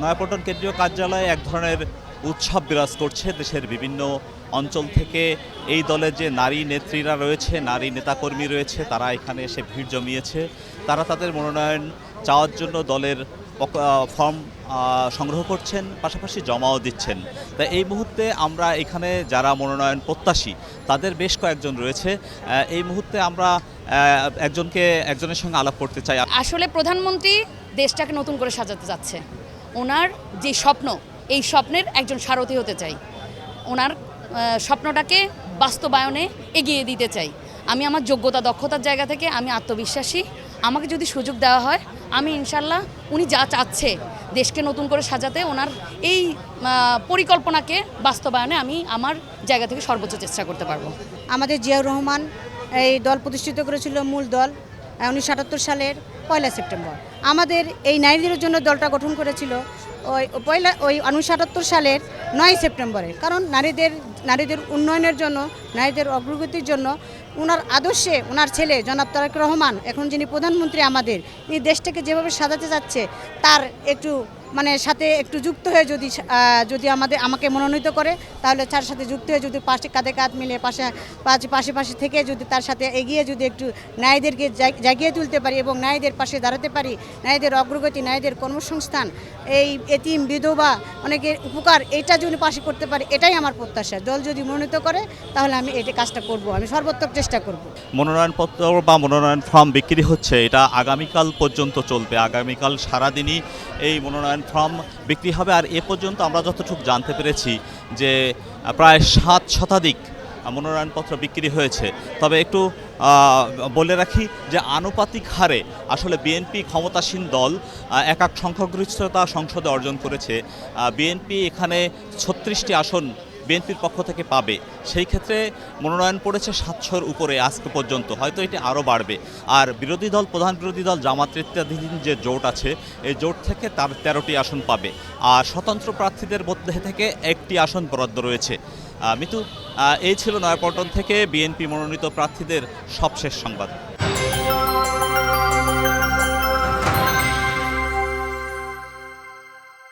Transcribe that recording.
নয়াপল্টন কেন্দ্রীয় কার্যালয়ে এক ধরনের উৎসব বিরাজ করছে। দেশের বিভিন্ন অঞ্চল থেকে এই দলের যে নারী নেত্রীরা রয়েছে, নারী নেতাকর্মী রয়েছে, তারা এখানে এসে ভিড় জমিয়েছে। তারা তাদের মনোনয়ন চাওয়ার জন্য দলের ফর্ম সংগ্রহ করছেন, পাশাপাশি জমাও দিচ্ছেন। তা এই মুহূর্তে আমরা এখানে যারা মনোনয়ন প্রত্যাশী তাদের বেশ কয়েকজন রয়েছে। এই মুহূর্তে আমরা একজনের সঙ্গে আলাপ করতে চাই। আসলে প্রধানমন্ত্রী দেশটাকে নতুন করে সাজাতে যাচ্ছে। ওনার যে স্বপ্ন, এই স্বপ্নের একজন সারথি হতে চাই। ওনার স্বপ্নটাকে বাস্তবায়নে এগিয়ে দিতে চাই। আমি আমার যোগ্যতা দক্ষতার জায়গা থেকে আমি আত্মবিশ্বাসী। আমাকে যদি সুযোগ দেওয়া হয়, আমি ইনশাল্লাহ উনি যা চাচ্ছে দেশকে নতুন করে সাজাতে, ওনার এই পরিকল্পনাকে বাস্তবায়নে আমি আমার জায়গা থেকে সর্বোচ্চ চেষ্টা করতে পারবো। আমাদের জিয়াউর রহমান এই দল প্রতিষ্ঠিত করেছিল, মূল দল 1978 সালের 1 সেপ্টেম্বর। আমাদের এই নারীদের জন্য দলটা গঠন করেছিল ওই 1978 সালের 9 সেপ্টেম্বরে। কারণ নারীদের উন্নয়নের জন্য, নারীদের অগ্রগতির জন্য ওনার আদর্শে ওনার ছেলে জনাব তারেক রহমান, এখন যিনি প্রধানমন্ত্রী, আমাদের এই দেশটাকে যেভাবে সাজাতে যাচ্ছে তার একটু সাথে একটু যুক্ত হয়ে যদি আমাকে মনোনীত করে, তাহলে তার সাথে যুক্ত হয়ে যদি পাশে কাঁধে কাঁধ মিলে পাশে থেকে যদি তার সাথে এগিয়ে যদি একটু নারীদেরকে জাগিয়ে তুলতে পারি এবং নারীদের পাশে দাঁড়াতে পারি, নারীদের অগ্রগতি, নারীদের কর্মসংস্থান, এই এতিম বিধবা অনেকের উপকার, এইটা যদি পাশে করতে পারি, এটাই আমার প্রত্যাশা। দল যদি মনোনীত করে তাহলে আমি এই কাজটা করব, আমি সর্বোত্তম চেষ্টা করব। মনোনয়নপত্র বা মনোনয়ন ফর্ম বিক্রি হচ্ছে, এটা আগামীকাল পর্যন্ত চলবে। আগামীকাল সারাদিনই এই মনোনয়ন ফর্ম বিক্রি হবে। আর এ পর্যন্ত আমরা যতটুকু জানতে পেরেছি যে প্রায় 7 শতাধিক মনোনয়নপত্র বিক্রি হয়েছে। তবে একটু বলে রাখি যে আনুপাতিক হারে আসলে বিএনপি ক্ষমতাসীন দল একক সংখ্যাগরিষ্ঠতা সংসদে অর্জন করেছে। বিএনপি এখানে 36টি আসন বিএনপির পক্ষ থেকে পাবে। সেই ক্ষেত্রে মনোনয়ন পড়েছে 700-র উপরে আজকে পর্যন্ত, হয়তো এটি আরও বাড়বে। আর প্রধান বিরোধী দল জামাত নেতৃত্বাধীন যে জোট আছে, এই জোট থেকে তার 13টি আসন পাবে। আর স্বতন্ত্র প্রার্থীদের মধ্যে থেকে 1টি আসন বরাদ্দ রয়েছে। মিতু, এই ছিল নয়াপল্টন থেকে বিএনপি মনোনীত প্রার্থীদের সবশেষ সংবাদ।